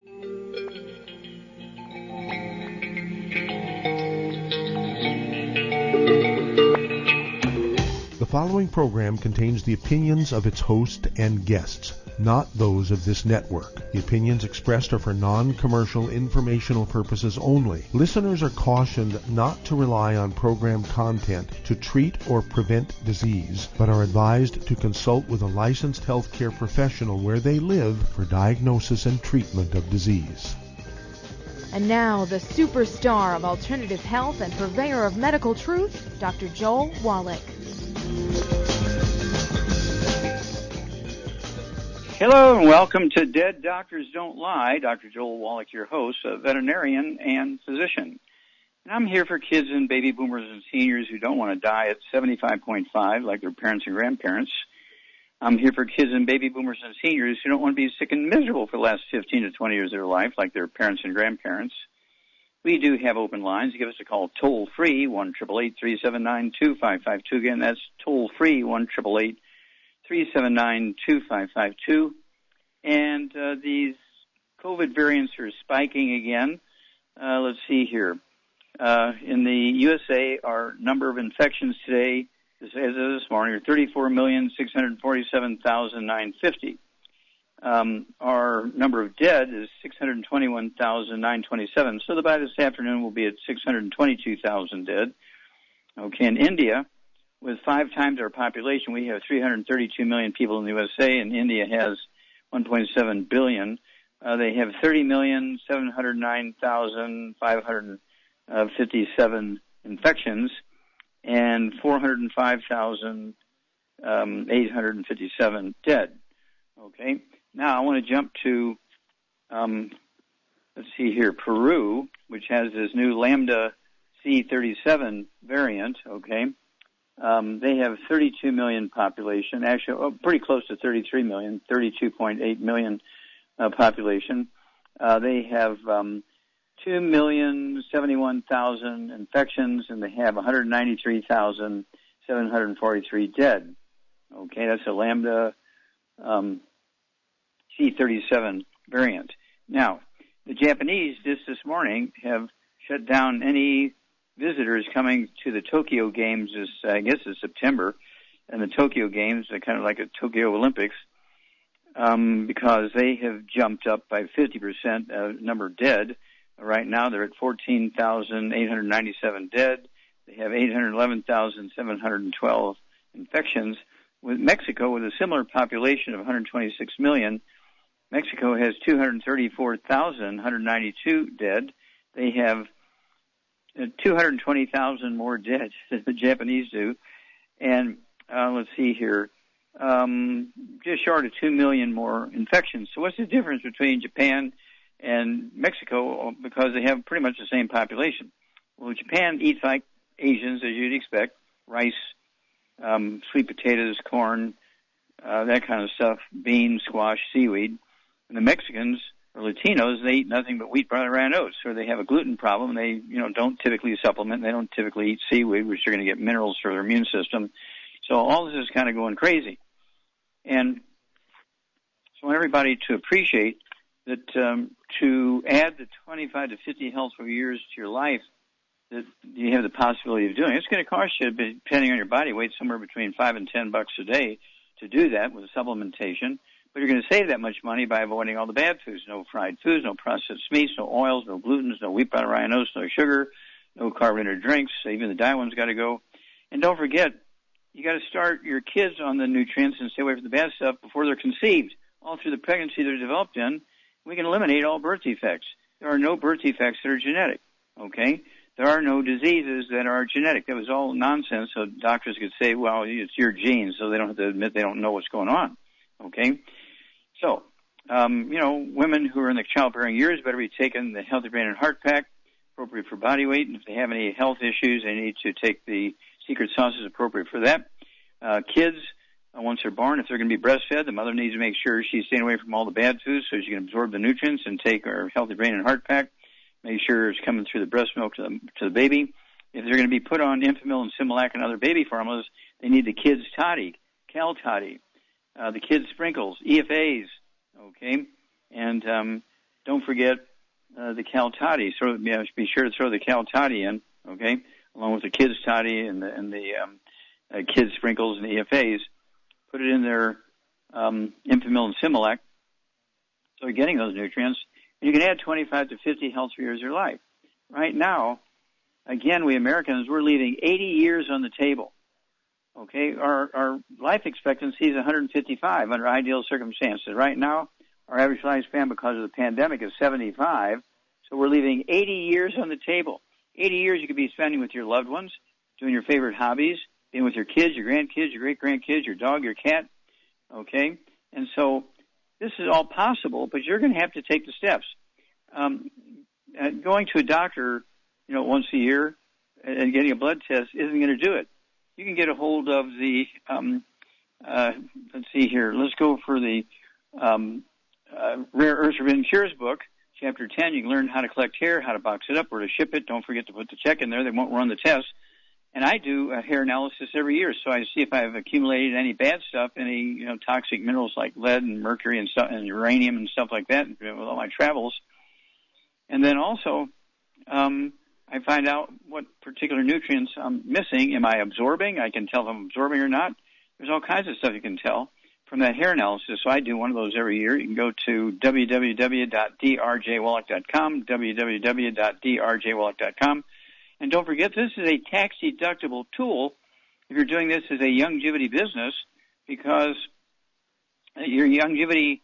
The following program contains the opinions of its host and guests, not those of this network. The opinions expressed are for non-commercial informational purposes only. Listeners are cautioned not to rely on program content to treat or prevent disease, but are advised to consult with a licensed healthcare professional where they live for diagnosis and treatment of disease. And now, the superstar of alternative health and purveyor of medical truth, Dr. Joel Wallach. Hello and welcome to Dead Doctors Don't Lie. Dr. Joel Wallach, your host, a veterinarian and physician. And I'm here for kids and baby boomers and seniors who don't want to die at 75.5 like their parents and grandparents. I'm here for kids and baby boomers and seniors who don't want to be sick and miserable for the last 15 to 20 years of their life like their parents and grandparents. We do have open lines. Give us a call toll-free, 1-888-379-2552. Again, that's toll-free, 1-888-379-2552. And these COVID variants are spiking again. Let's see here. In the USA, our number of infections today, as of this morning, are 34,647,950. Our number of dead is 621,927. So by this afternoon, we'll be at 622,000 dead. Okay, in India, with 5 times our population, we have 332 million people in the USA, and India has 1.7 billion. They have 30,709,557 infections and 405,857 dead. Okay. Now, I want to jump to, let's see here, Peru, which has this new lambda C37 variant, okay. They have 32 million population, actually pretty close to 33 million, 32.8 million population. They have 2,071,000 infections, and they have 193,743 dead. Okay, that's a lambda C37 variant. Now, the Japanese just this morning have shut down any visitors coming to the Tokyo Games, I guess it's September, and the Tokyo Games are kind of like a Tokyo Olympics, because they have jumped up by 50% number dead. Right now they're at 14,897 dead. They have 811,712 infections. With Mexico, with a similar population of 126 million, Mexico has 234,192 dead. They have 220,000 more dead than the Japanese do. And let's see here, just short of 2 million more infections. So what's the difference between Japan and Mexico? Because they have pretty much the same population. Well, Japan eats like Asians, as you'd expect, rice, sweet potatoes, corn, that kind of stuff, beans, squash, seaweed. And the Mexicans or Latinos, they eat nothing but wheat, brown, and oats. So they have a gluten problem. They, don't typically supplement. They don't typically eat seaweed, which are going to get minerals for their immune system. So all this is kind of going crazy. And so I want everybody to appreciate that to add the 25 to 50 healthful years to your life that you have the possibility of doing, it's going to cost you, depending on your body weight, somewhere between $5 and $10 a day to do that with supplementation. But you're going to save that much money by avoiding all the bad foods. No fried foods, no processed meats, no oils, no glutens, no wheat, butter, rye, oats, no sugar, no carbonated drinks. Even the diet one's got to go. And don't forget, you got to start your kids on the nutrients and stay away from the bad stuff before they're conceived. All through the pregnancy they're developed in, we can eliminate all birth defects. There are no birth defects that are genetic, okay? There are no diseases that are genetic. That was all nonsense, so doctors could say, well, it's your genes, so they don't have to admit they don't know what's going on, okay? So, women who are in the childbearing years better be taking the Healthy Brain and Heart Pack, appropriate for body weight, and if they have any health issues, they need to take the secret sauces appropriate for that. Kids, once they're born, if they're going to be breastfed, the mother needs to make sure she's staying away from all the bad foods so she can absorb the nutrients and take our Healthy Brain and Heart Pack. Make sure it's coming through the breast milk to the baby. If they're going to be put on Enfamil and Similac and other baby formulas, they need the kids' toddy, Cal Toddy, the kids' sprinkles, EFAs, okay? And don't forget the Cal Toddy. Be sure to throw the Cal Toddy in, okay, along with the kids toddy and the kids sprinkles and the EFAs. Put it in their Infamil and Similac. So you're getting those nutrients. And you can add 25 to 50 healthy years of your life. Right now, again, we Americans, we're leaving 80 years on the table. Okay, our life expectancy is 155 under ideal circumstances. Right now, our average lifespan because of the pandemic is 75, so we're leaving 80 years on the table. 80 years you could be spending with your loved ones, doing your favorite hobbies, being with your kids, your grandkids, your great-grandkids, your dog, your cat, okay? And so this is all possible, but you're going to have to take the steps. Going to a doctor, once a year and getting a blood test isn't going to do it. You can get a hold of the, let's see here, let's go for the Rare Earths Forbidden Cures book, Chapter 10. You can learn how to collect hair, how to box it up, where to ship it. Don't forget to put the check in there. They won't run the test. And I do a hair analysis every year, so I see if I've accumulated any bad stuff, any toxic minerals like lead and mercury and stuff, and uranium and stuff like that with all my travels. And then also, I find out what particular nutrients I'm missing. Am I absorbing? I can tell if I'm absorbing or not. There's all kinds of stuff you can tell from that hair analysis. So I do one of those every year. You can go to www.drjwallach.com, www.drjwallach.com. And don't forget, this is a tax-deductible tool if you're doing this as a longevity business, because your longevity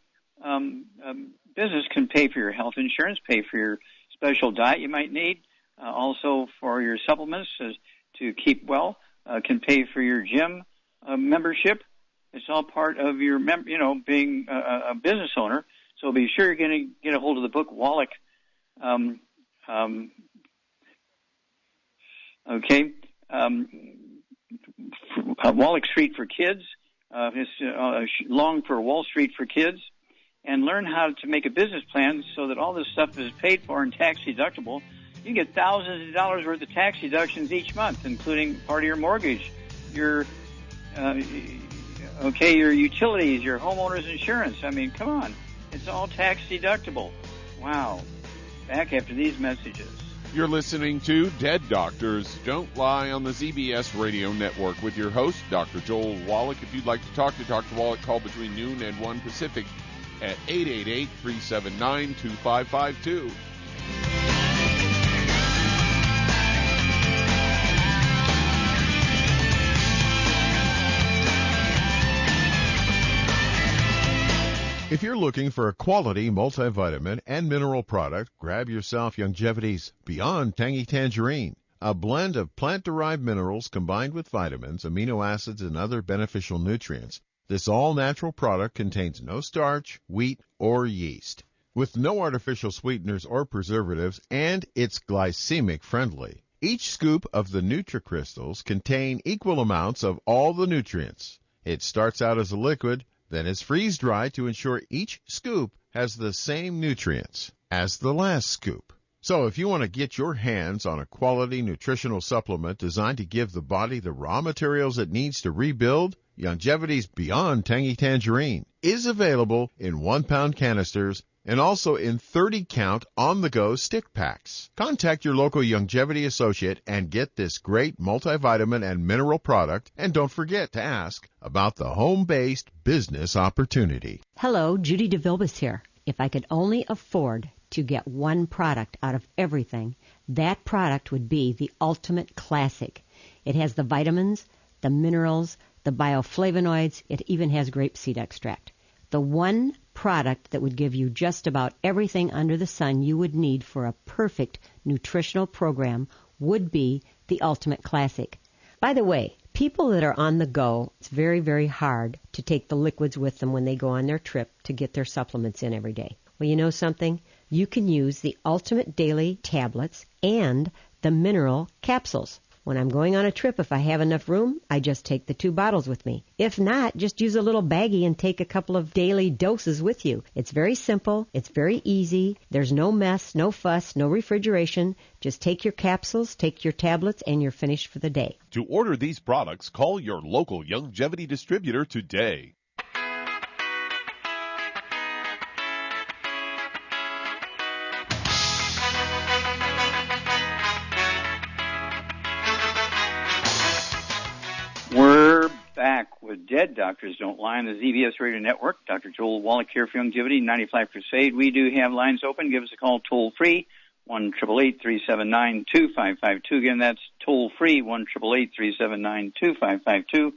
business can pay for your health insurance, pay for your special diet you might need, also for your supplements to keep well, can pay for your gym membership. It's all part of your, being a business owner. So be sure you're going to get a hold of the book Wallach. Wallach Street for Kids. It's long for Wall Street for Kids. And learn how to make a business plan so that all this stuff is paid for and tax deductible. You get thousands of dollars worth of tax deductions each month, including part of your mortgage, your utilities, your homeowner's insurance. I mean, come on. It's all tax deductible. Wow. Back after these messages. You're listening to Dead Doctors Don't Lie on the ZBS Radio Network with your host, Dr. Joel Wallach. If you'd like to talk to Dr. Wallach, call between noon and 1 Pacific at 888-379-2552. If you're looking for a quality multivitamin and mineral product, grab yourself Longevity's Beyond Tangy Tangerine, a blend of plant-derived minerals combined with vitamins, amino acids, and other beneficial nutrients. This all-natural product contains no starch, wheat, or yeast, with no artificial sweeteners or preservatives, and it's glycemic friendly. Each scoop of the NutriCrystals contain equal amounts of all the nutrients. It starts out as a liquid, then is freeze-dried to ensure each scoop has the same nutrients as the last scoop. So if you want to get your hands on a quality nutritional supplement designed to give the body the raw materials it needs to rebuild, Longevity's Beyond Tangy Tangerine is available in 1-pound canisters and also in 30-count on-the-go stick packs. Contact your local Longevity associate and get this great multivitamin and mineral product, and don't forget to ask about the home-based business opportunity. Hello, Judy DeVilbus here. If I could only afford to get one product out of everything, that product would be the Ultimate Classic. It has the vitamins, the minerals, the bioflavonoids. It even has grapeseed extract. The one product that would give you just about everything under the sun you would need for a perfect nutritional program would be the Ultimate Classic. By the way, people that are on the go, it's very, very hard to take the liquids with them when they go on their trip to get their supplements in every day. Well, you know something? You can use the Ultimate Daily Tablets and the Mineral Capsules. When I'm going on a trip, if I have enough room, I just take the 2 bottles with me. If not, just use a little baggie and take a couple of daily doses with you. It's very simple. It's very easy. There's no mess, no fuss, no refrigeration. Just take your capsules, take your tablets, and you're finished for the day. To order these products, call your local Longevity distributor today. back with Dead Doctors Don't Lie on the ZBS Radio Network. Dr. Joel Wallach here for Longevity 95 Crusade. We do have lines open. Give us a call toll-free, 1-888-379-2552. Again, that's toll-free, 1-888-379-2552.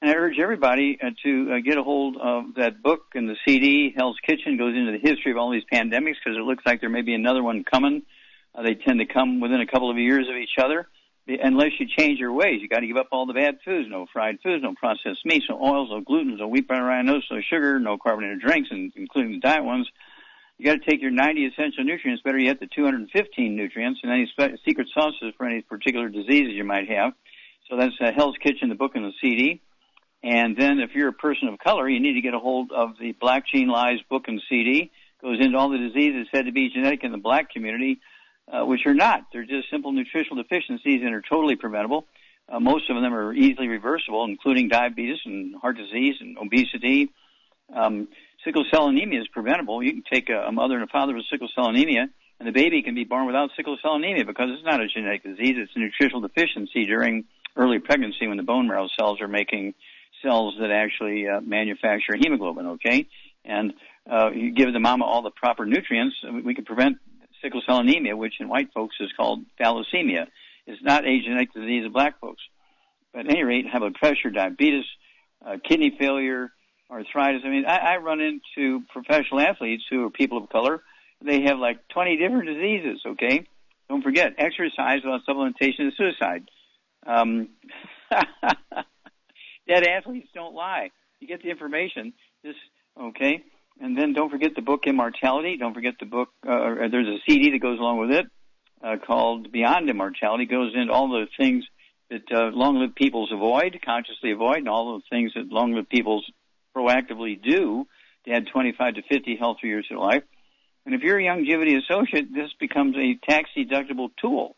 And I urge everybody to get a hold of that book and the CD, Hell's Kitchen, goes into the history of all these pandemics because it looks like there may be another one coming. They tend to come within a couple of years of each other. Unless you change your ways, you got to give up all the bad foods, no fried foods, no processed meats, no oils, no gluten, no wheat, butter, rye, no sugar, no carbonated drinks, including the diet ones. You got to take your 90 essential nutrients, better yet, the 215 nutrients, and any secret sauces for any particular diseases you might have. So that's Hell's Kitchen, the book and the CD. And then if you're a person of color, you need to get a hold of the Black Gene Lies book and CD. Goes into all the diseases said to be genetic in the black community. Which are not. They're just simple nutritional deficiencies and are totally preventable. Most of them are easily reversible, including diabetes and heart disease and obesity. Sickle cell anemia is preventable. You can take a mother and a father with sickle cell anemia, and the baby can be born without sickle cell anemia because it's not a genetic disease. It's a nutritional deficiency during early pregnancy when the bone marrow cells are making cells that actually manufacture hemoglobin, okay? And you give the mama all the proper nutrients, we can prevent sickle cell anemia, which in white folks is called thalassemia. It's not a genetic disease of black folks. But at any rate, high blood pressure, diabetes, kidney failure, arthritis. I mean, I run into professional athletes who are people of color. They have like 20 different diseases, okay? Don't forget, exercise without supplementation is suicide. Dead athletes don't lie. You get the information, okay? And then don't forget the book Immortality. Don't forget the book, there's a CD that goes along with it called Beyond Immortality. It goes into all the things that long-lived peoples avoid, consciously avoid, and all the things that long-lived peoples proactively do to add 25 to 50 healthy years to life. And if you're a longevity associate, this becomes a tax-deductible tool,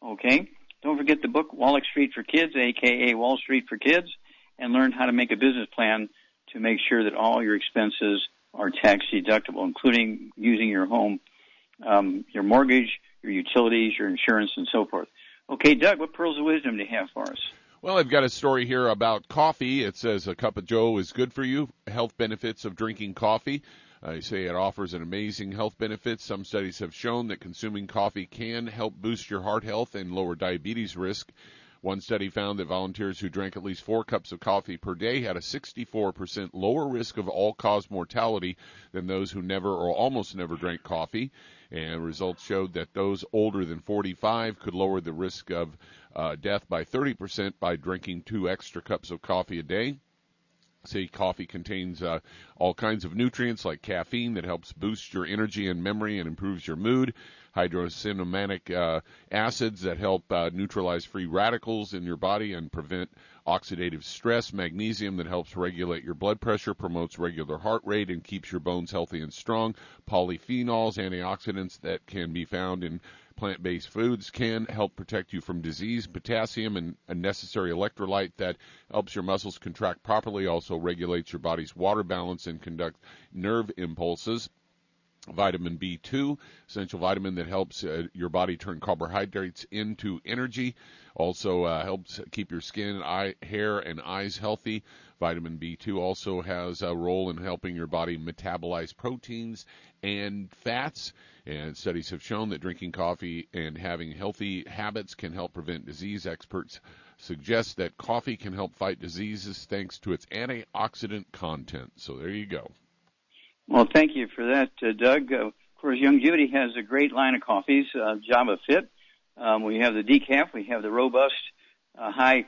okay? Don't forget the book Wallach Street for Kids, a.k.a. Wall Street for Kids, and learn how to make a business plan to make sure that all your expenses are tax deductible, including using your home, your mortgage, your utilities, your insurance, and so forth. Okay, Doug, what pearls of wisdom do you have for us? Well, I've got a story here about coffee. It says a cup of Joe is good for you. Health benefits of drinking coffee. I say it offers an amazing health benefits. Some studies have shown that consuming coffee can help boost your heart health and lower diabetes risk. One study found that volunteers who drank at least 4 cups of coffee per day had a 64% lower risk of all-cause mortality than those who never or almost never drank coffee. And results showed that those older than 45 could lower the risk of death by 30% by drinking 2 extra cups of coffee a day. Say coffee contains all kinds of nutrients like caffeine that helps boost your energy and memory and improves your mood, hydrocinnamic acids that help neutralize free radicals in your body and prevent oxidative stress, magnesium that helps regulate your blood pressure, promotes regular heart rate, and keeps your bones healthy and strong, polyphenols, antioxidants that can be found in plant-based foods can help protect you from disease, potassium, and a necessary electrolyte that helps your muscles contract properly, also regulates your body's water balance and conduct nerve impulses. Vitamin B2, essential vitamin that helps your body turn carbohydrates into energy, also helps keep your skin, hair, and eyes healthy. Vitamin B2 also has a role in helping your body metabolize proteins and fats. And studies have shown that drinking coffee and having healthy habits can help prevent disease. Experts suggest that coffee can help fight diseases thanks to its antioxidant content. So there you go. Well, thank you for that, Doug. Of course, Longevity has a great line of coffees, Java Fit. We have the decaf. We have the robust, high,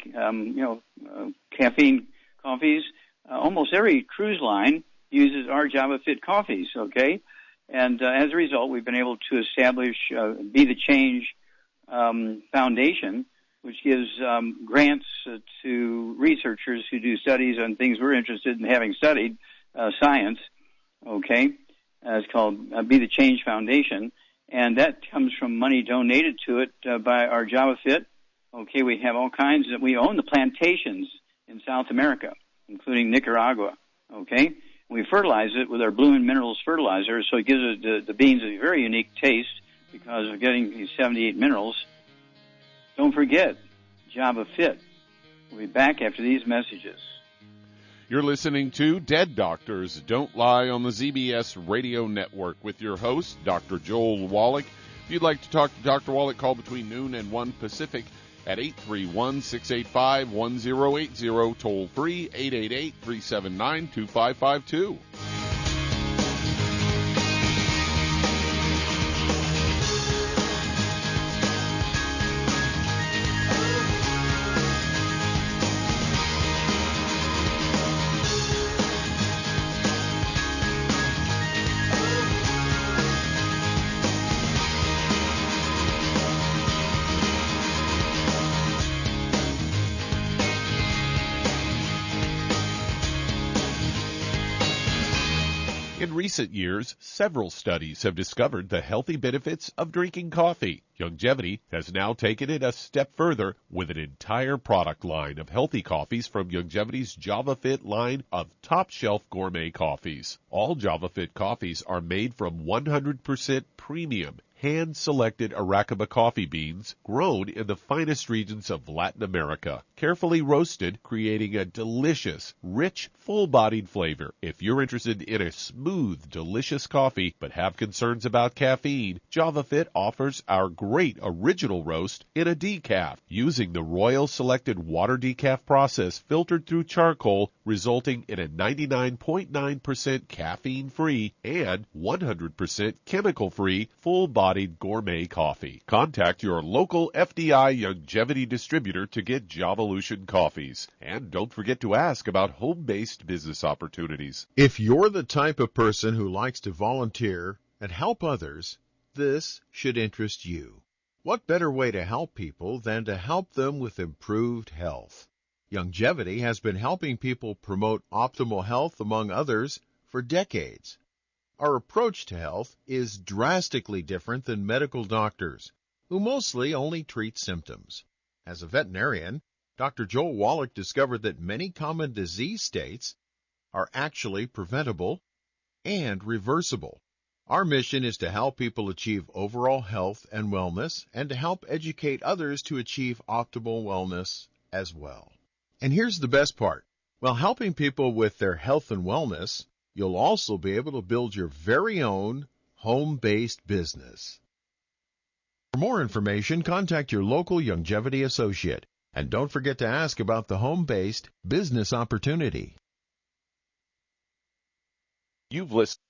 caffeine coffees. Almost every cruise line uses our Java Fit coffees, okay? And as a result, we've been able to establish Be the Change Foundation, which gives grants to researchers who do studies on things we're interested in having studied, science, okay? It's called Be the Change Foundation, and that comes from money donated to it by our Java Fit. Okay, we have all kinds we own the plantations in South America, including Nicaragua, okay? We fertilize it with our Blue and Minerals fertilizer, so it gives the beans a very unique taste because of getting these 78 minerals. Don't forget, Java Fit. We'll be back after these messages. You're listening to Dead Doctors Don't Lie on the ZBS Radio Network with your host, Dr. Joel Wallach. If you'd like to talk to Dr. Wallach, call between noon and 1 Pacific at 831-685-1080, toll free 888-379-2552. In recent years, several studies have discovered the healthy benefits of drinking coffee. Longevity has now taken it a step further with an entire product line of healthy coffees from Longevity's JavaFit line of top-shelf gourmet coffees. All JavaFit coffees are made from 100% premium, hand-selected Arabica coffee beans grown in the finest regions of Latin America, carefully roasted, creating a delicious, rich, full-bodied flavor. If you're interested in a smooth, delicious coffee but have concerns about caffeine, JavaFit offers our great original roast in a decaf, using the Royal Selected Water Decaf process filtered through charcoal, resulting in a 99.9% caffeine-free and 100% chemical-free, full-bodied gourmet coffee. Contact your local FDI Longevity distributor to get Javalution coffees. And don't forget to ask about home-based business opportunities. If you're the type of person who likes to volunteer and help others, this should interest you. What better way to help people than to help them with improved health? Longevity has been helping people promote optimal health, among others, for decades. Our approach to health is drastically different than medical doctors, who mostly only treat symptoms. As a veterinarian, Dr. Joel Wallach discovered that many common disease states are actually preventable and reversible. Our mission is to help people achieve overall health and wellness, and to help educate others to achieve optimal wellness as well. And here's the best part. While helping people with their health and wellness, you'll also be able to build your very own home-based business. For more information, contact your local Longevity associate. And don't forget to ask about the home-based business opportunity. You've listened.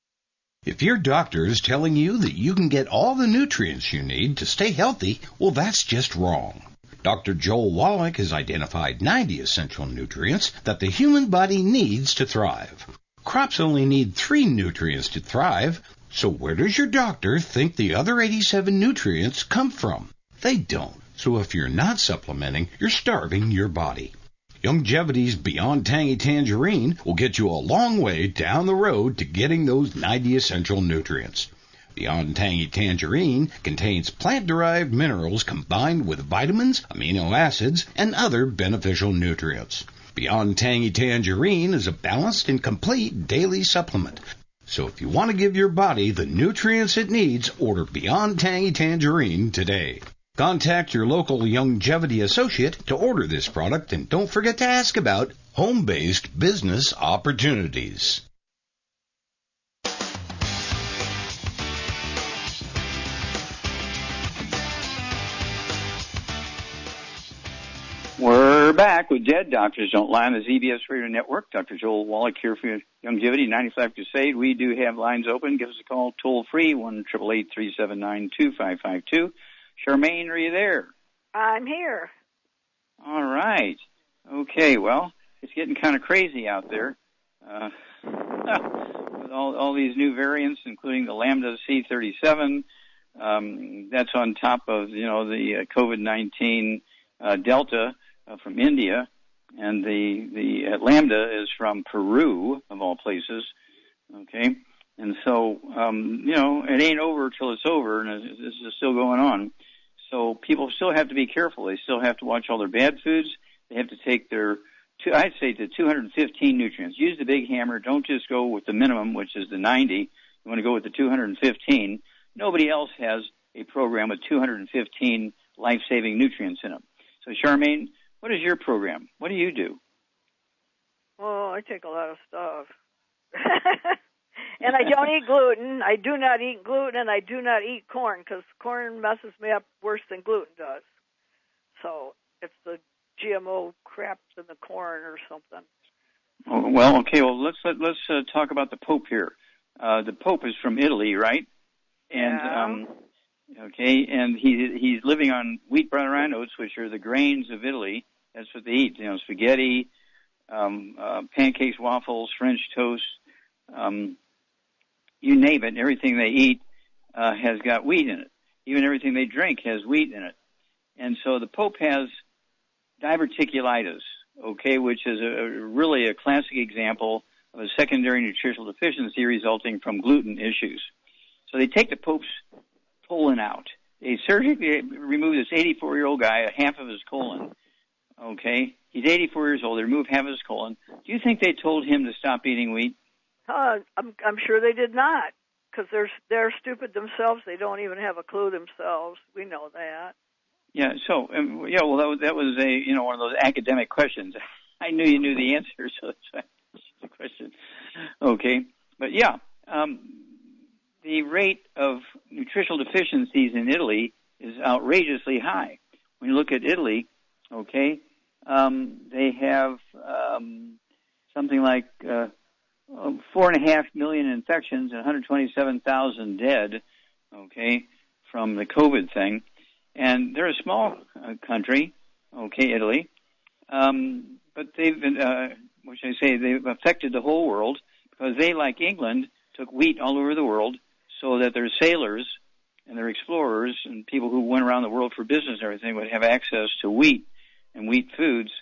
If your doctor is telling you that you can get all the nutrients you need to stay healthy, well, that's just wrong. Dr. Joel Wallach has identified 90 essential nutrients that the human body needs to thrive. Crops only need 3 nutrients to thrive, so where does your doctor think the other 87 nutrients come from? They don't. So if you're not supplementing, you're starving your body. Longevity's Beyond Tangy Tangerine will get you a long way down the road to getting those 90 essential nutrients. Beyond Tangy Tangerine contains plant-derived minerals combined with vitamins, amino acids, and other beneficial nutrients. Beyond Tangy Tangerine is a balanced and complete daily supplement. So if you want to give your body the nutrients it needs, order Beyond Tangy Tangerine today. Contact your local Longevity associate to order this product, and don't forget to ask about home-based business opportunities. We're back with Dead Doctors Don't Lie on the ZBS Radio Network. Dr. Joel Wallach here for Longevity 95 Crusade. We do have lines open. Give us a call toll-free, 1-888-379-2552. Charmaine, are you there? I'm here. All right. Okay, well, it's getting kind of crazy out there with all these new variants, including the lambda C37. That's on top of, the COVID-19 Delta from India, and the lambda is from Peru, of all places. Okay? And so, it ain't over till it's over, and this is still going on. So people still have to be careful. They still have to watch all their bad foods. They have to take I'd say the 215 nutrients. Use the big hammer. Don't just go with the minimum, which is the 90. You want to go with the 215. Nobody else has a program with 215 life-saving nutrients in them. So, Charmaine, what is your program? What do you do? Oh, I take a lot of stuff. And I don't eat gluten. I do not eat gluten, and I do not eat corn, because corn messes me up worse than gluten does. So it's the GMO crap in the corn or something. Oh, well, okay. Well, let's talk about the Pope here. The Pope is from Italy, right? And okay, and he's living on wheat, brown rye oats, which are the grains of Italy. That's what they eat. You know, spaghetti, pancakes, waffles, French toast. You name it, everything they eat has got wheat in it. Even everything they drink has wheat in it. And so the Pope has diverticulitis, okay, which is really a classic example of a secondary nutritional deficiency resulting from gluten issues. So they take the Pope's colon out. They surgically remove this 84-year-old guy, half of his colon, okay? He's 84 years old. They remove half of his colon. Do you think they told him to stop eating wheat? I'm sure they did not, because they're stupid themselves. They don't even have a clue themselves. We know that. Yeah. So well, that was a one of those academic questions. I knew you knew the answer, so that's the question. Okay, but the rate of nutritional deficiencies in Italy is outrageously high. When you look at Italy, okay, they have something like 4.5 million infections and 127,000 dead, okay, from the COVID thing. And they're a small country, okay, Italy, but they've been, they've affected the whole world, because they, like England, took wheat all over the world so that their sailors and their explorers and people who went around the world for business and everything would have access to wheat and wheat foods.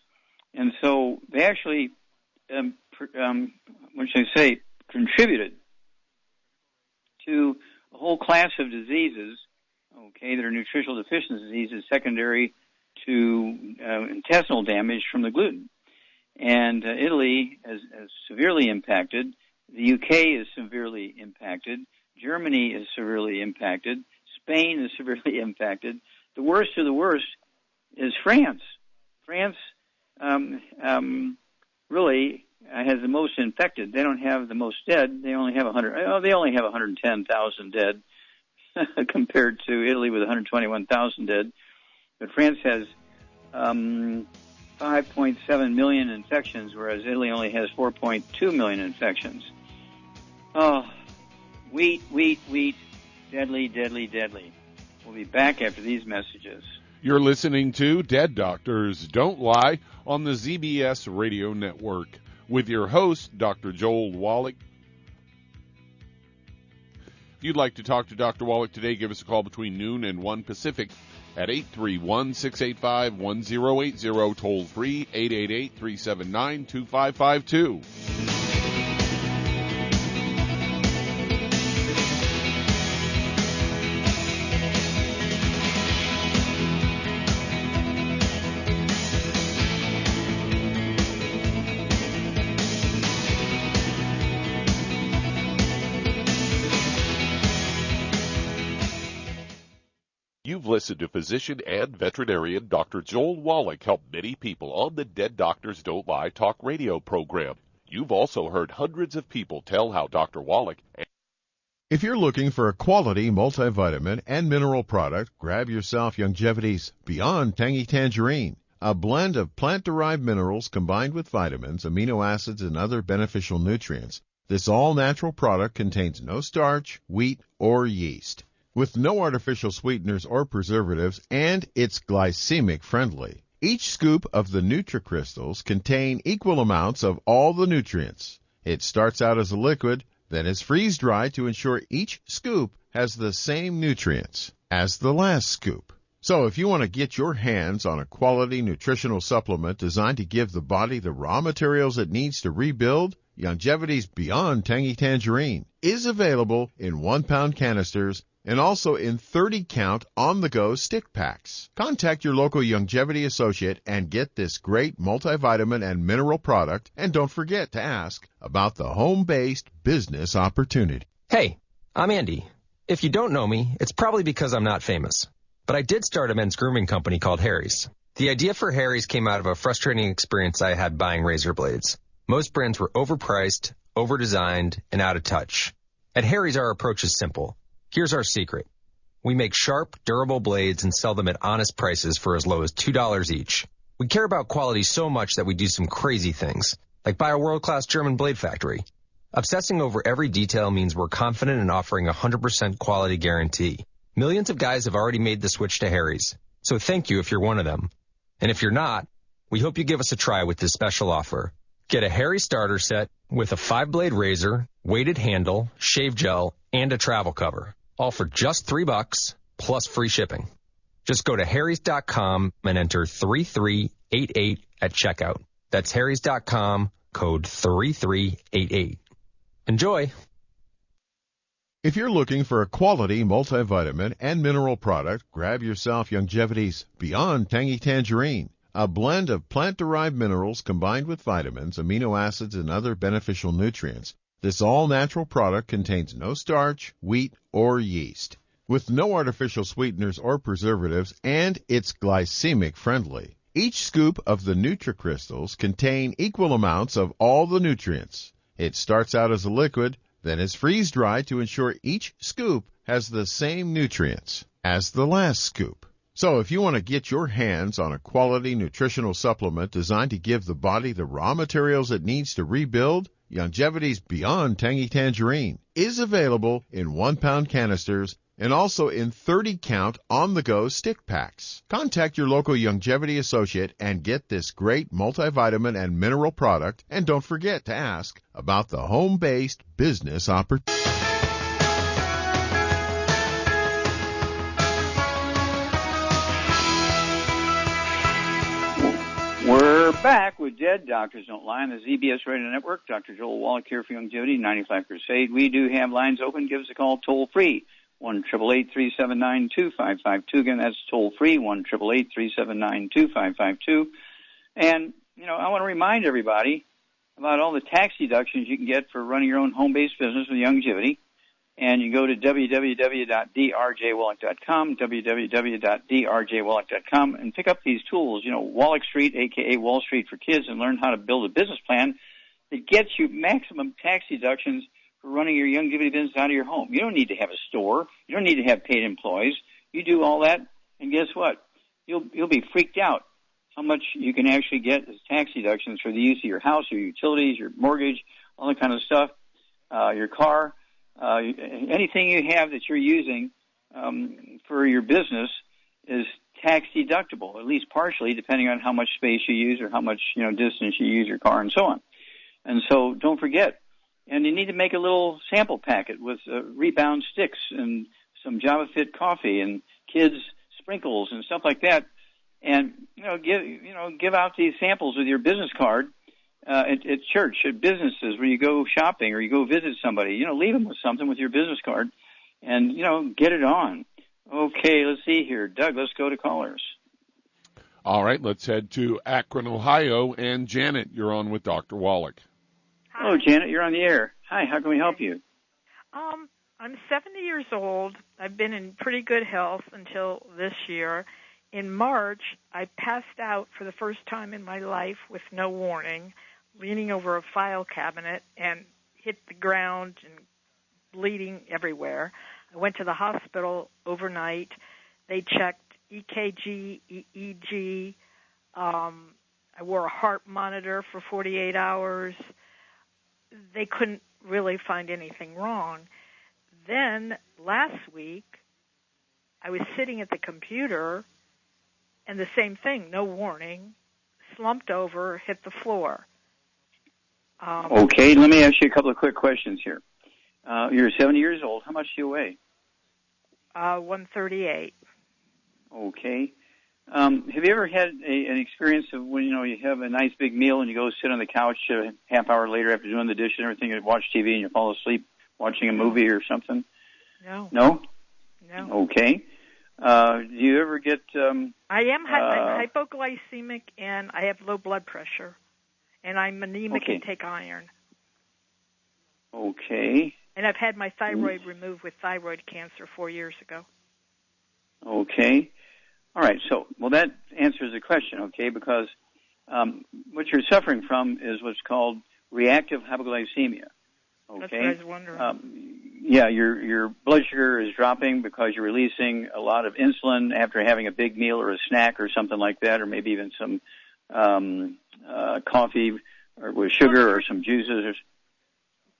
And so they actually contributed to a whole class of diseases, okay, that are nutritional deficiency diseases secondary to intestinal damage from the gluten. And Italy is severely impacted. The UK is severely impacted. Germany is severely impacted. Spain is severely impacted. The worst of the worst is France. France really has the most infected. They don't have the most dead. They only have 110,000 dead compared to Italy with 121,000 dead. But France has 5.7 million infections, whereas Italy only has 4.2 million infections. Oh, wheat, deadly, deadly, deadly. We'll be back after these messages. You're listening to Dead Doctors Don't Lie on the ZBS Radio Network with your host, Dr. Joel Wallach. If you'd like to talk to Dr. Wallach today, give us a call between noon and 1 Pacific at 831-685-1080, toll free 888-379-2552. You've listened to physician and veterinarian Dr. Joel Wallach help many people on the Dead Doctors Don't Lie talk radio program. You've also heard hundreds of people tell how Dr. Wallach... If you're looking for a quality multivitamin and mineral product, grab yourself Longevity's Beyond Tangy Tangerine, a blend of plant-derived minerals combined with vitamins, amino acids, and other beneficial nutrients. This all-natural product contains no starch, wheat, or yeast, with no artificial sweeteners or preservatives, and it's glycemic friendly. Each scoop of the NutriCrystals contain equal amounts of all the nutrients. It starts out as a liquid, then is freeze-dried to ensure each scoop has the same nutrients as the last scoop. So if you want to get your hands on a quality nutritional supplement designed to give the body the raw materials it needs to rebuild, Longevity's Beyond Tangy Tangerine is available in 1-pound canisters and also in 30-count on-the-go stick packs. Contact your local Longevity associate and get this great multivitamin and mineral product, and don't forget to ask about the home-based business opportunity. Hey, I'm Andy. If you don't know me, it's probably because I'm not famous. But I did start a men's grooming company called Harry's. The idea for Harry's came out of a frustrating experience I had buying razor blades. Most brands were overpriced, overdesigned, and out of touch. At Harry's, our approach is simple. Here's our secret. We make sharp, durable blades and sell them at honest prices for as low as $2 each. We care about quality so much that we do some crazy things, like buy a world-class German blade factory. Obsessing over every detail means we're confident in offering a 100% quality guarantee. Millions of guys have already made the switch to Harry's, so thank you if you're one of them. And if you're not, we hope you give us a try with this special offer. Get a Harry starter set with a 5-blade razor, weighted handle, shave gel, and a travel cover, all for just $3 plus free shipping. Just go to harrys.com and enter 3388 at checkout. That's harrys.com, code 3388. Enjoy! If you're looking for a quality multivitamin and mineral product, grab yourself Longevity's Beyond Tangy Tangerine, a blend of plant-derived minerals combined with vitamins, amino acids, and other beneficial nutrients. This all-natural product contains no starch, wheat, or yeast, with no artificial sweeteners or preservatives, and it's glycemic friendly. Each scoop of the NutriCrystals contain equal amounts of all the nutrients. It starts out as a liquid, then is freeze-dried to ensure each scoop has the same nutrients as the last scoop. So if you want to get your hands on a quality nutritional supplement designed to give the body the raw materials it needs to rebuild, Longevity's Beyond Tangy Tangerine is available in 1-pound canisters and also in 30-count on-the-go stick packs. Contact your local Longevity associate and get this great multivitamin and mineral product. And don't forget to ask about the home-based business opportunity. We're back with Dead Doctors Don't Lie on the ZBS Radio Network. Dr. Joel Wallach here for Longevity 95 Crusade. We do have lines open. Give us a call toll-free. 1-888-379-2552. Again, that's toll-free, 1-888-379-2552. And, I want to remind everybody about all the tax deductions you can get for running your own home-based business with Longevity. And you go to www.drjwallach.com, www.drjwallach.com, and pick up these tools, Wallach Street, a.k.a. Wall Street for Kids, and learn how to build a business plan that gets you maximum tax deductions for running your Longevity business out of your home. You don't need to have a store. You don't need to have paid employees. You do all that, and guess what? You'll be freaked out how much you can actually get as tax deductions for the use of your house, your utilities, your mortgage, all that kind of stuff, your car, anything you have that you're using for your business is tax deductible, at least partially, depending on how much space you use or how much distance you use your car and so on. And so don't forget. And you need to make a little sample packet with rebound sticks and some Java Fit coffee and kids sprinkles and stuff like that. And give out these samples with your business card at church, at businesses where you go shopping or you go visit somebody. Leave them with something with your business card, and get it on. Okay, let's see here, Doug. Let's go to callers. All right, let's head to Akron, Ohio, and Janet, you're on with Dr. Wallach. Hello, Janet. You're on the air. Hi. How can we help you? I'm 70 years old. I've been in pretty good health until this year. In March, I passed out for the first time in my life with no warning, leaning over a file cabinet and hit the ground and bleeding everywhere. I went to the hospital overnight. They checked EKG, EEG. I wore a heart monitor for 48 hours. They couldn't really find anything wrong. Then last week, I was sitting at the computer, and the same thing, no warning, slumped over, hit the floor. Okay, let me ask you a couple of quick questions here. You're 70 years old. How much do you weigh? 138. Okay. Have you ever had an experience of when, you have a nice big meal and you go sit on the couch a half hour later after doing the dishes and everything, you watch TV and you fall asleep watching a movie or something? No. No? No. Okay. Do you ever get... I'm hypoglycemic and I have low blood pressure. And I'm anemic and take iron. Okay. And I've had my thyroid removed with thyroid cancer 4 years ago. Okay. All right. So, that answers the question, okay, because what you're suffering from is what's called reactive hypoglycemia. Okay. That's what I was wondering. Yeah, your blood sugar is dropping because you're releasing a lot of insulin after having a big meal or a snack or something like that, or maybe even some coffee or with sugar or some juices.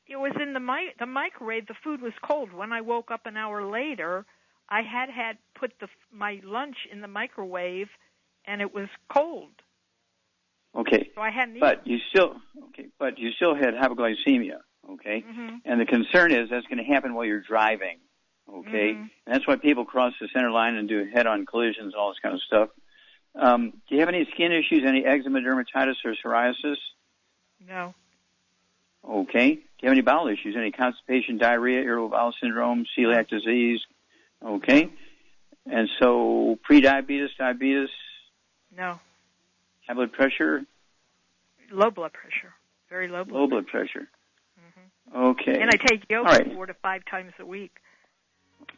It was in the microwave. The food was cold. When I woke up an hour later, I had put my lunch in the microwave, and it was cold. Okay. So I hadn't but eaten. you still had hypoglycemia. Okay. Mm-hmm. And the concern is that's going to happen while you're driving. Okay. Mm-hmm. And that's why people cross the center line and do head-on collisions and all this kind of stuff. Do you have any skin issues, any eczema, dermatitis, or psoriasis? No. Okay. Do you have any bowel issues, any constipation, diarrhea, irritable bowel syndrome, celiac disease? Okay. And so pre-diabetes, diabetes? No. High blood pressure? Low blood pressure. Very low blood pressure. Low blood pressure. Mm-hmm. Okay. And I take yoga right. 4 to 5 times a week.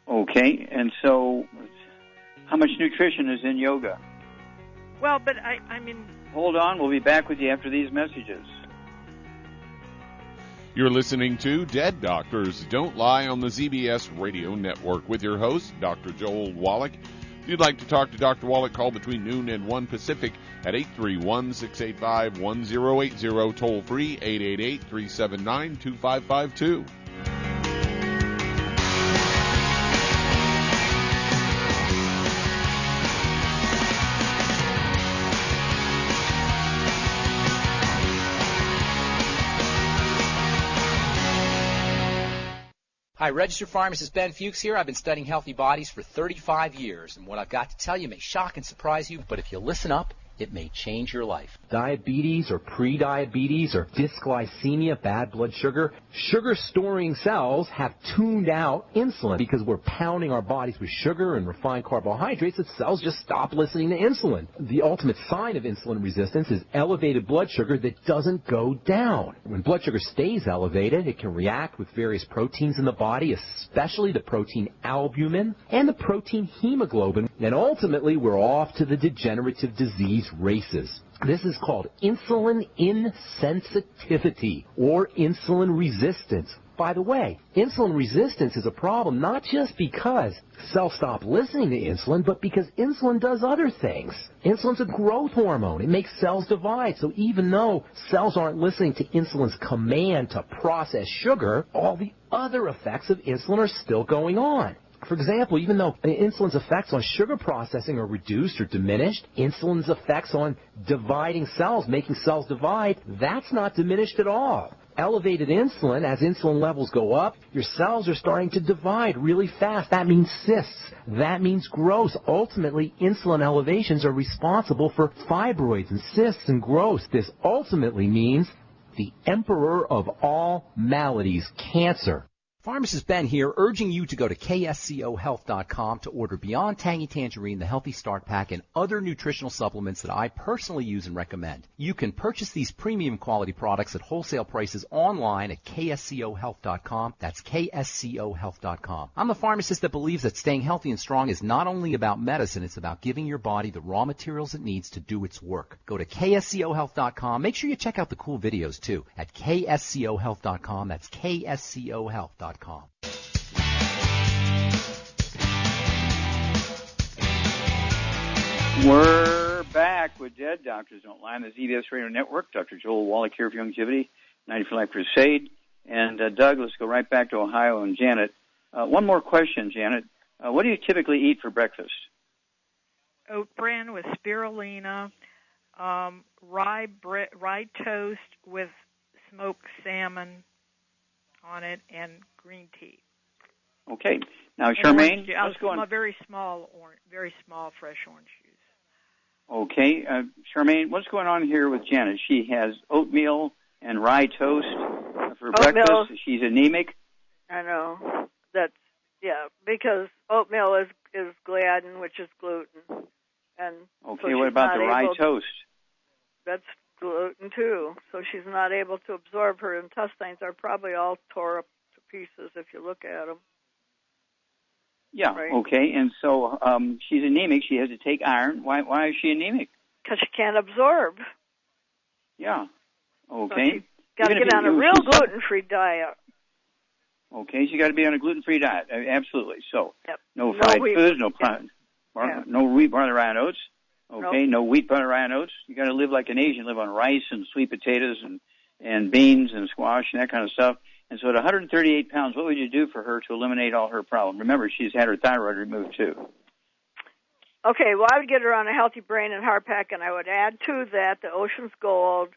Okay. And so how much nutrition is in yoga? Well, but I mean... Hold on. We'll be back with you after these messages. You're listening to Dead Doctors Don't Lie on the ZBS Radio Network with your host, Dr. Joel Wallach. If you'd like to talk to Dr. Wallach, call between noon and 1 Pacific at 831-685-1080, toll free 888-379-2552. Hi, registered pharmacist Ben Fuchs here. I've been studying healthy bodies for 35 years, and what I've got to tell you may shock and surprise you, but if you listen up, it may change your life. Diabetes or pre-diabetes or dysglycemia, bad blood sugar. Sugar-storing cells have tuned out insulin because we're pounding our bodies with sugar and refined carbohydrates that cells just stop listening to insulin. The ultimate sign of insulin resistance is elevated blood sugar that doesn't go down. When blood sugar stays elevated, it can react with various proteins in the body, especially the protein albumin and the protein hemoglobin, and ultimately we're off to the degenerative disease races. This is called insulin insensitivity or insulin resistance. By the way, insulin resistance is a problem not just because cells stop listening to insulin, but because insulin does other things. Insulin's a growth hormone. It makes cells divide. So even though cells aren't listening to insulin's command to process sugar, all the other effects of insulin are still going on. For example, even though insulin's effects on sugar processing are reduced or diminished, insulin's effects on dividing cells, making cells divide, that's not diminished at all. Elevated insulin, as insulin levels go up, your cells are starting to divide really fast. That means cysts. That means growth. Ultimately, insulin elevations are responsible for fibroids and cysts and growth. This ultimately means the emperor of all maladies, cancer. Pharmacist Ben here, urging you to go to kscohealth.com to order Beyond Tangy Tangerine, the Healthy Start Pack, and other nutritional supplements that I personally use and recommend. You can purchase these premium quality products at wholesale prices online at kscohealth.com. That's kscohealth.com. I'm a pharmacist that believes that staying healthy and strong is not only about medicine, it's about giving your body the raw materials it needs to do its work. Go to kscohealth.com. Make sure you check out the cool videos, too, at kscohealth.com. That's kscohealth.com. We're back with Dead Doctors Don't Lie on the ZBS Radio Network. Dr. Joel Wallach here for Longevity, 90 for Life Crusade. And Doug, let's go right back to Ohio and Janet. One more question, Janet. What do you typically eat for breakfast? Oat bran with spirulina, rye toast with smoked salmon on it, and green tea. Okay. Now, Charmaine, what's going on? Very small fresh orange juice. Okay. Charmaine, what's going on here with Janet? She has oatmeal and rye toast for breakfast. She's anemic. I know. Because oatmeal is gliadin, which is gluten. And okay, so what about the rye toast? That's gluten too, so she's not able to absorb. Her intestines are probably all tore up to pieces if you look at them. Yeah, right? Okay, and so she's anemic. She has to take iron. Why is she anemic? Because she can't absorb. Yeah, okay. Got to get on a real gluten-free diet. Okay, so you got to be on a gluten-free diet. Absolutely. So, no fried foods, no wheat, barley, rye, and oats. Okay, no wheat, barley, rye, and oats. You got to live like an Asian, live on rice and sweet potatoes and beans and squash and that kind of stuff. And so at 138 pounds, what would you do for her to eliminate all her problems? Remember, she's had her thyroid removed too. Okay, well, I would get her on a healthy brain and heart pack, and I would add to that the Ocean's Gold,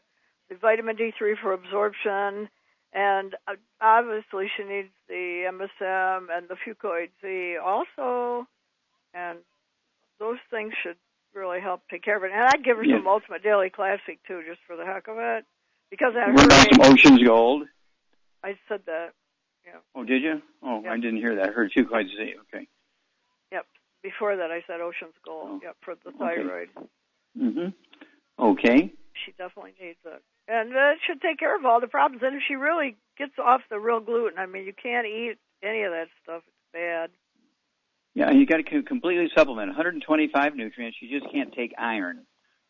the vitamin D3 for absorption, and obviously she needs the MSM and the Fucoid Z also, and those things should really help take care of it. And I'd give her some Ultimate Daily Classic, too, just for the heck of it. Because I what about some Ocean's Gold? I said that, yeah. Oh, did you? Oh, yep. I didn't hear that. I heard Fucoid Z, okay. Yep. Before that, I said Ocean's Gold, for the thyroid. Mm-hmm. Okay. She definitely needs it. And it should take care of all the problems. And if she really gets off the real gluten, I mean, you can't eat any of that stuff. It's bad. Yeah, you got to completely supplement 125 nutrients. You just can't take iron.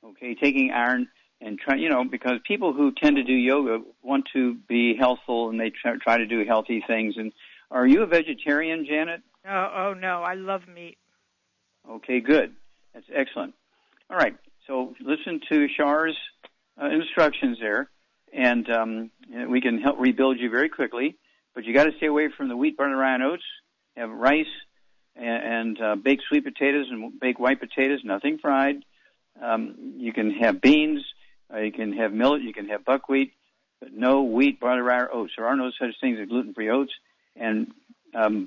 Okay, taking iron and try, because people who tend to do yoga want to be healthful and they try to do healthy things. And are you a vegetarian, Janet? Oh no, I love meat. Okay, good. That's excellent. All right, so listen to Char's instructions there, and we can help rebuild you very quickly. But you got to stay away from the wheat, barley, rye, and oats. Have rice and baked sweet potatoes and baked white potatoes, nothing fried. You can have beans, you can have millet, you can have buckwheat, but no wheat, barley, rye, or oats. There are no such things as gluten-free oats. And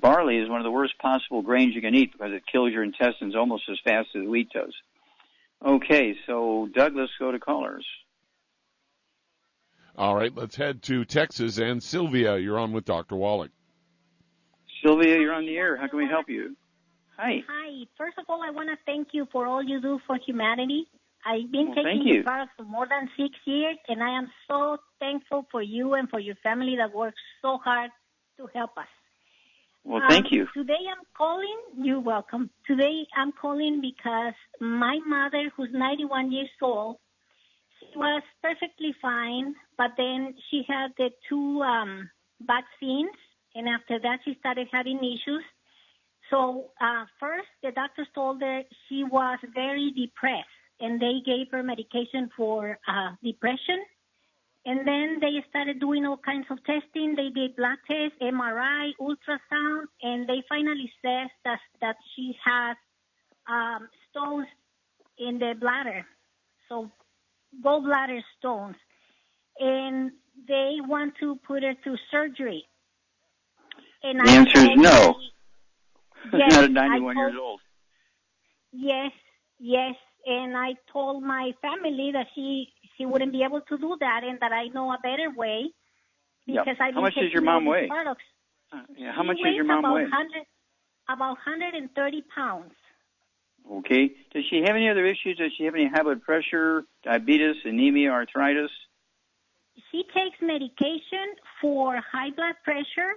barley is one of the worst possible grains you can eat because it kills your intestines almost as fast as wheat does. Okay, so Doug, let's go to callers. All right, let's head to Texas. And Sylvia, you're on with Dr. Wallach. Sylvia, you're on the air. How can we help you? Hi. Hi. First of all, I want to thank you for all you do for humanity. I've been taking your products for more than 6 years, and I am so thankful for you and for your family that works so hard to help us. Well, thank you. Today I'm calling. You're welcome. Today I'm calling because my mother, who's 91 years old, she was perfectly fine, but then she had the 2 vaccines, and after that she started having issues. So first the doctors told her she was very depressed, and they gave her medication for depression. And then they started doing all kinds of testing. They did blood tests, MRI, ultrasound, and they finally said that she has stones in the bladder, so gallbladder stones. And they want to put her through surgery. And the answer is no. Yes, not at 91 years old. Yes. And I told my family that she wouldn't be able to do that, and that I know a better way because I've been How much does your mom weigh? Products. How much does your mom weigh? About 130 pounds. Okay. Does she have any other issues? Does she have any high blood pressure, diabetes, anemia, arthritis? She takes medication for high blood pressure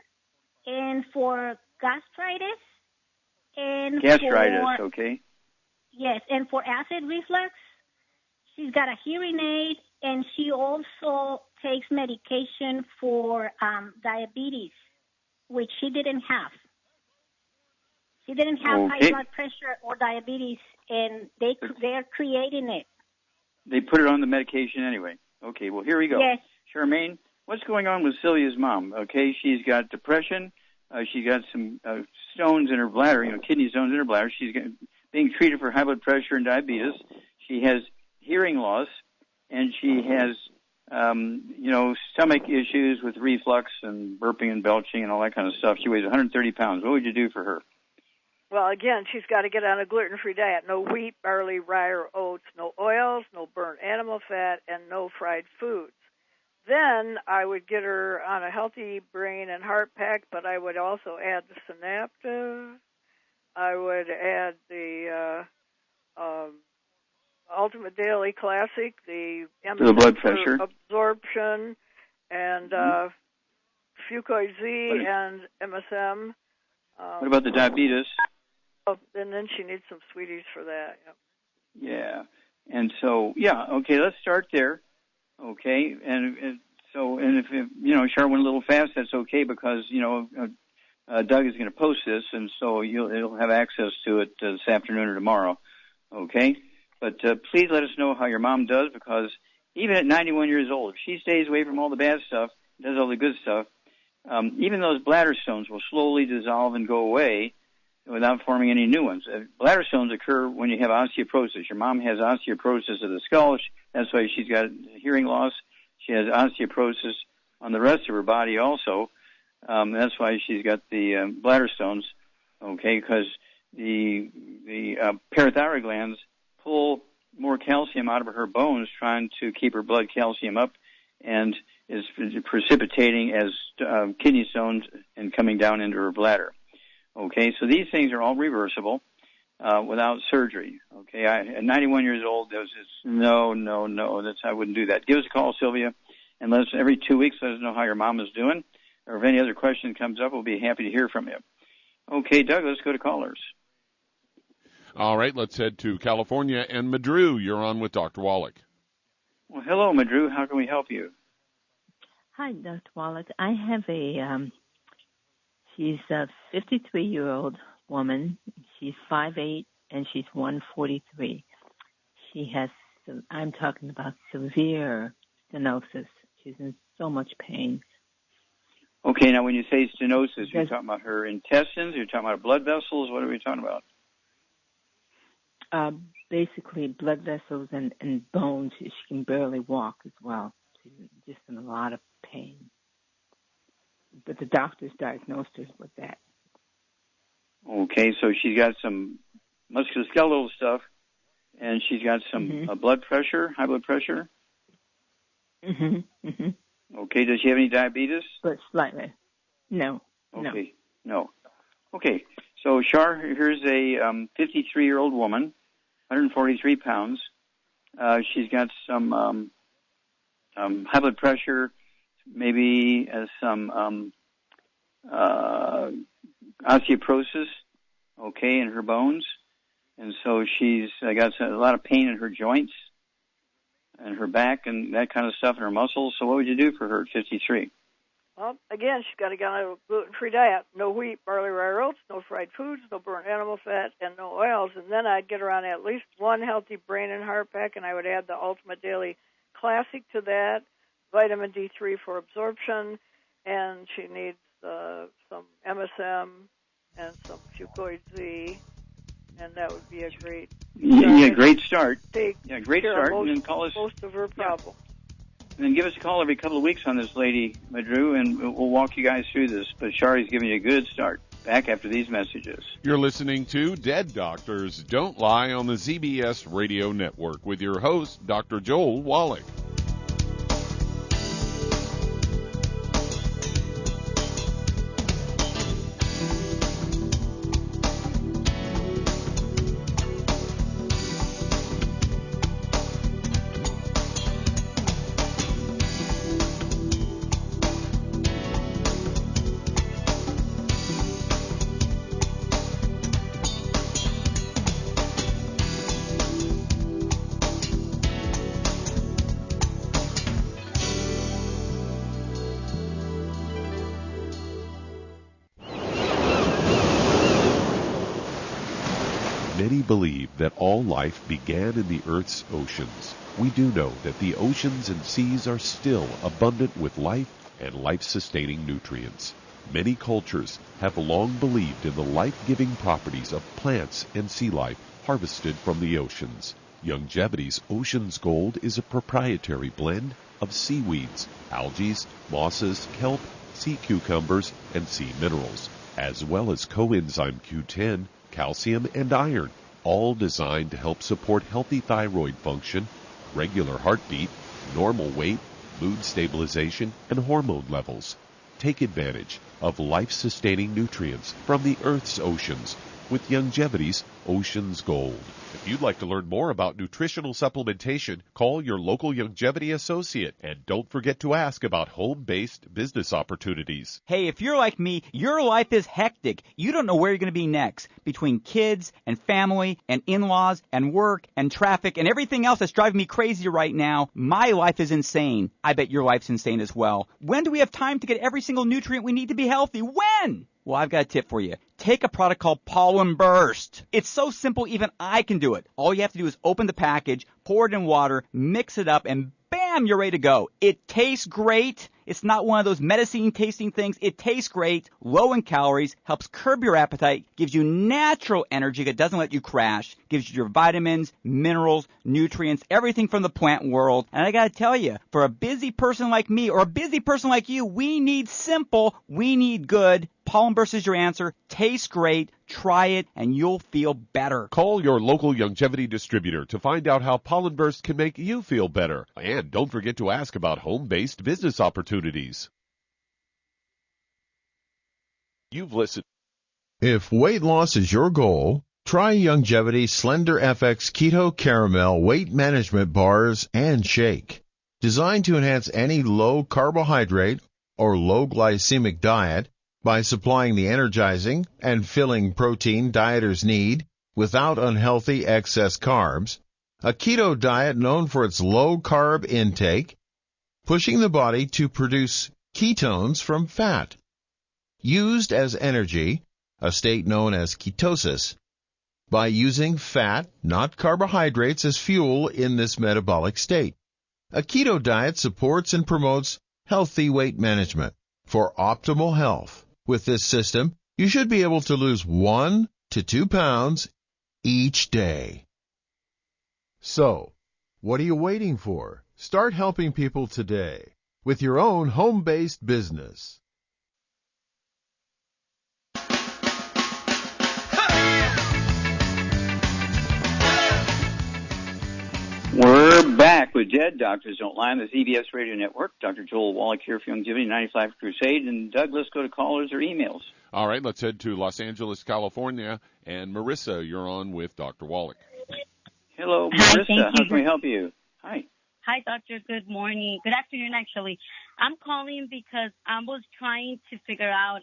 and for gastritis. Okay. Yes, and for acid reflux. She's got a hearing aid, and she also takes medication for diabetes, which she didn't have. She didn't have high blood pressure or diabetes, and they're creating it. They put it on the medication anyway. Okay, well, here we go. Yes. Charmaine, what's going on with Sylvia's mom? Okay, she's got depression. She got some stones in her bladder, kidney stones in her bladder. She's being treated for high blood pressure and diabetes. She has hearing loss, and she has, stomach issues with reflux and burping and belching and all that kind of stuff. She weighs 130 pounds. What would you do for her? Well, again, she's got to get on a gluten-free diet. No wheat, barley, rye, or oats. No oils, no burnt animal fat, and no fried foods. Then I would get her on a healthy brain and heart pack, but I would also add the Synaptive. I would add the Ultimate Daily Classic, the blood pressure absorption, and Fucoid Z and MSM. What about the diabetes? And then she needs some sweeties for that. Yep. Yeah. And so, okay, let's start there. Okay. And So, and if Char went a little fast, that's okay because Doug is going to post this, and so you'll have access to it this afternoon or tomorrow. Okay, but please let us know how your mom does, because even at 91 years old, if she stays away from all the bad stuff, does all the good stuff, even those bladder stones will slowly dissolve and go away without forming any new ones. Bladder stones occur when you have osteoporosis. Your mom has osteoporosis of the skull. That's why she's got hearing loss. She has osteoporosis on the rest of her body also. That's why she's got the bladder stones, okay, because the parathyroid glands pull more calcium out of her bones trying to keep her blood calcium up, and is precipitating as kidney stones and coming down into her bladder. Okay, so these things are all reversible without surgery. Okay, at 91 years old, there was this, no, I wouldn't do that. Give us a call, Sylvia, and every 2 weeks let us know how your mom is doing, or if any other question comes up, we'll be happy to hear from you. Okay, Doug, let's go to callers. All right, let's head to California. And Madru, you're on with Dr. Wallach. Well, hello, Madru. How can we help you? Hi, Dr. Wallach. I have she's a 53-year-old woman. She's 5'8", and she's 143. She has, I'm talking about severe stenosis. She's in so much pain. Okay, now when you say stenosis, you're talking about her intestines, you're talking about blood vessels, what are we talking about? Basically blood vessels and bones. She can barely walk as well. She's just in a lot of pain. But the doctors diagnosed her with that. Okay, so she's got some musculoskeletal stuff, and she's got some blood pressure, high blood pressure? Okay, does she have any diabetes? But slightly. No. Okay, no. Okay, so Char, here's a 53-year-old woman, 143 pounds. She's got some high blood pressure, maybe some osteoporosis, okay, in her bones. And so she's got a lot of pain in her joints and her back and that kind of stuff in her muscles. So what would you do for her at 53? Well, again, she's got to get on a gluten-free diet. No wheat, barley, rye oats, no fried foods, no burnt animal fat, and no oils. And then I'd get her on at least one healthy brain and heart pack, and I would add the Ultimate Daily Classic to that, vitamin D3 for absorption, and she needs some MSM and some Fucoid Z, and that would be a great great start. Great start. And then call us most of her problems. And then give us a call every couple of weeks on this lady, Madru, and we'll walk you guys through this. But Shari's giving you a good start. Back after these messages. You're listening to Dead Doctors Don't Lie on the ZBS Radio Network with your host, Dr. Joel Wallach. Many believe that all life began in the Earth's oceans. We do know that the oceans and seas are still abundant with life and life-sustaining nutrients. Many cultures have long believed in the life-giving properties of plants and sea life harvested from the oceans. Longevity's Ocean's Gold is a proprietary blend of seaweeds, algae, mosses, kelp, sea cucumbers, and sea minerals, as well as coenzyme Q10, calcium, and iron, all designed to help support healthy thyroid function, regular heartbeat, normal weight, mood stabilization, and hormone levels. Take advantage of life-sustaining nutrients from the Earth's oceans with Longevity's Ocean's Gold. If you'd like to learn more about nutritional supplementation, call your local Longevity associate, and don't forget to ask about home-based business opportunities. Hey, if you're like me, your life is hectic. You don't know where you're going to be next. Between kids and family and in-laws and work and traffic and everything else that's driving me crazy right now, my life is insane. I bet your life's insane as well. When do we have time to get every single nutrient we need to be healthy? When? Well, I've got a tip for you. Take a product called Pollen Burst. It's so simple, even I can do it. All you have to do is open the package, pour it in water, mix it up, and bam, you're ready to go. It tastes great. It's not one of those medicine-tasting things. It tastes great, low in calories, helps curb your appetite, gives you natural energy that doesn't let you crash, gives you your vitamins, minerals, nutrients, everything from the plant world. And I got to tell you, for a busy person like me or a busy person like you, we need simple, we need good. Pollen Burst is your answer. Tastes great. Try it, and you'll feel better. Call your local Longevity distributor to find out how Pollen Burst can make you feel better. And don't forget to ask about home-based business opportunities. You've listened. If weight loss is your goal, try Longevity Slender FX Keto Caramel Weight Management Bars and Shake. Designed to enhance any low carbohydrate or low glycemic diet, by supplying the energizing and filling protein dieters need without unhealthy excess carbs, a keto diet known for its low carb intake, pushing the body to produce ketones from fat, used as energy, a state known as ketosis, by using fat, not carbohydrates, as fuel in this metabolic state. A keto diet supports and promotes healthy weight management for optimal health. With this system, you should be able to lose 1 to 2 pounds each day. So, what are you waiting for? Start helping people today with your own home-based business. We're back with Dead Doctors Don't Lie on the CBS Radio Network. Dr. Joel Wallach here for Longevity 95 Crusade. And Doug, let's go to callers or emails. All right, let's head to Los Angeles, California. And Marissa, you're on with Dr. Wallach. Hello, Hi, Marissa. How can we help you? Hi. Hi, doctor. Good morning. Good afternoon, actually. I'm calling because I was trying to figure out,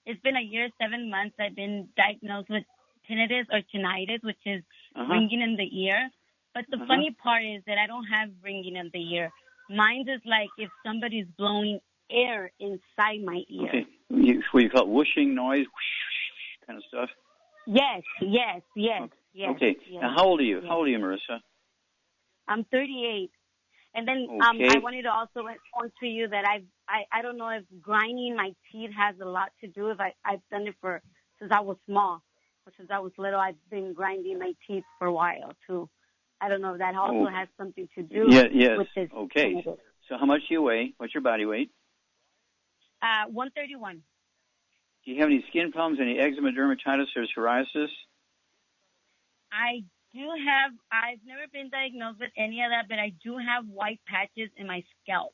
it's been a year, 7 months, I've been diagnosed with tinnitus or tinnitus, which is ringing in the ear. But the funny part is that I don't have ringing in the ear. Mine is like if somebody's blowing air inside my ear. Okay. What you call it, whooshing noise, whoosh, kind of stuff? Yes. Okay. Yes. Now, how old are you? Yes. How old are you, Marissa? I'm 38. And then Okay. I wanted to also point to you that I don't know if grinding my teeth has a lot to do with I've done it since I was small. Since I was little, I've been grinding my teeth for a while, too. I don't know if that also has something to do with this. Okay. So how much do you weigh? What's your body weight? 131. Do you have any skin problems, any eczema, dermatitis, or psoriasis? I do have, I've never been diagnosed with any of that, but I do have white patches in my scalp.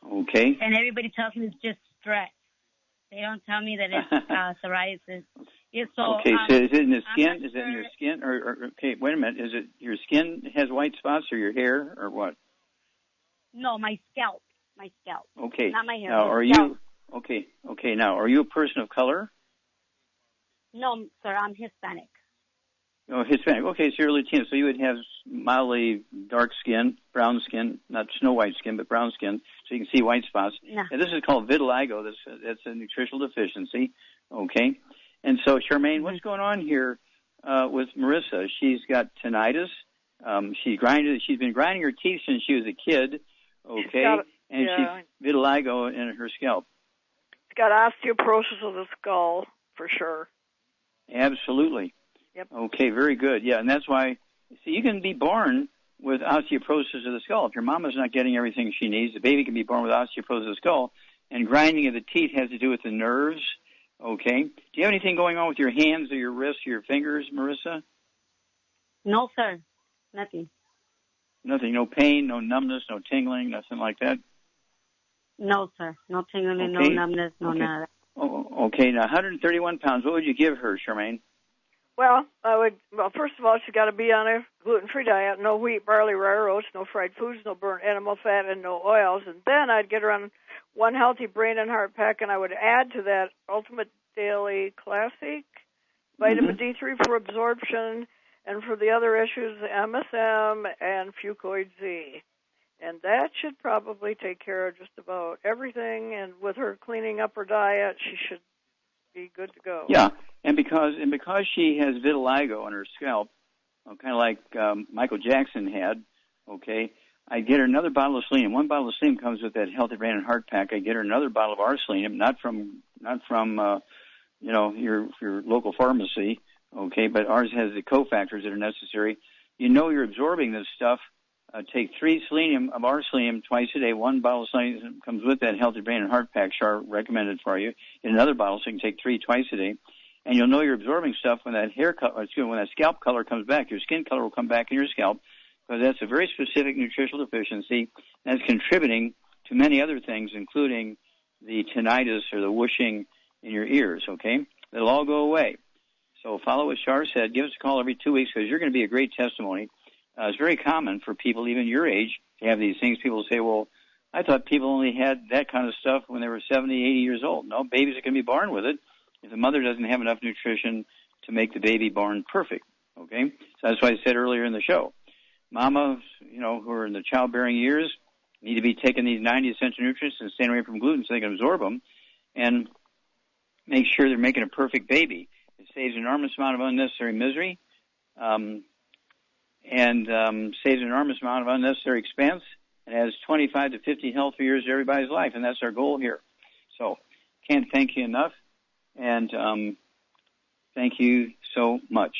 Okay. And everybody tells me it's just stress. They don't tell me that it's psoriasis. Yeah, so, okay, so is it in the skin? Is sure. it in your skin? Or okay, wait a minute. Is it your skin has white spots or your hair or what? No, my scalp. My scalp. Okay. Not my hair. Now, are you okay? Okay. Now, are you a person of color? No, sir. I'm Hispanic. Oh, Hispanic. Okay, so you're Latino. So you would have mildly dark skin, brown skin, not snow white skin, but brown skin, so you can see white spots. No. And this is called vitiligo. That's a nutritional deficiency. Okay. And so, Charmaine, what's going on here with Marissa? She's got tinnitus. She's been grinding her teeth since she was a kid. Okay. She's vitiligo in her scalp. She's got osteoporosis of the skull for sure. Absolutely. Yep. Okay, very good. Yeah, and that's why, see, you can be born with osteoporosis of the skull. If your mama's not getting everything she needs, the baby can be born with osteoporosis of the skull, and grinding of the teeth has to do with the nerves. Okay. Do you have anything going on with your hands or your wrists or your fingers, Marissa? No, sir. Nothing. Nothing. No pain, no numbness, no tingling, nothing like that? No, sir. No tingling, no numbness, no none of that. Oh, okay, now 131 pounds. What would you give her, Charmaine? Well, first of all, she's got to be on a gluten-free diet, no wheat, barley, rye oats, no fried foods, no burnt animal fat, and no oils. And then I'd get her on one healthy brain and heart pack, and I would add to that Ultimate Daily Classic, vitamin D3 for absorption, and for the other issues, MSM and Fucoid Z. And that should probably take care of just about everything. And with her cleaning up her diet, she should be good to go. Yeah, and because she has vitiligo on her scalp, kind of like Michael Jackson had, okay, I get her another bottle of selenium. One bottle of selenium comes with that Healthy Brain and Heart Pack. I get her another bottle of our selenium, not from your local pharmacy, okay, but ours has the cofactors that are necessary. You know you're absorbing this stuff. Take 3 selenium of our selenium twice a day. One bottle of selenium comes with that Healthy Brain and Heart Pack. Char recommended for you. Get another bottle so you can take 3 twice a day, and you'll know you're absorbing stuff when that when that scalp color comes back. Your skin color will come back in your scalp because that's a very specific nutritional deficiency that's contributing to many other things, including the tinnitus or the whooshing in your ears. Okay, it'll all go away. So follow what Char said. Give us a call every 2 weeks because you're going to be a great testimony. It's very common for people, even your age, to have these things. People say, well, I thought people only had that kind of stuff when they were 70, 80 years old. No, babies are going to be born with it if the mother doesn't have enough nutrition to make the baby born perfect, okay? So that's why I said earlier in the show, mamas, who are in the childbearing years need to be taking these 90 essential nutrients and staying away from gluten so they can absorb them and make sure they're making a perfect baby. It saves an enormous amount of unnecessary misery, and saves an enormous amount of unnecessary expense, and has 25 to 50 healthy years of everybody's life, and that's our goal here. So can't thank you enough, and thank you so much.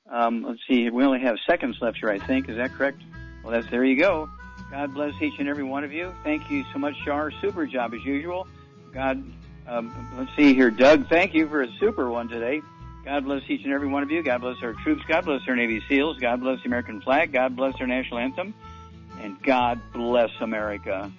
Let's see, we only have seconds left here, I think. Is that correct? Well, there you go. God bless each and every one of you. Thank you so much, Char. Super job as usual. Let's see here. Doug, thank you for a super one today. God bless each and every one of you. God bless our troops. God bless our Navy SEALs. God bless the American flag. God bless our national anthem. And God bless America.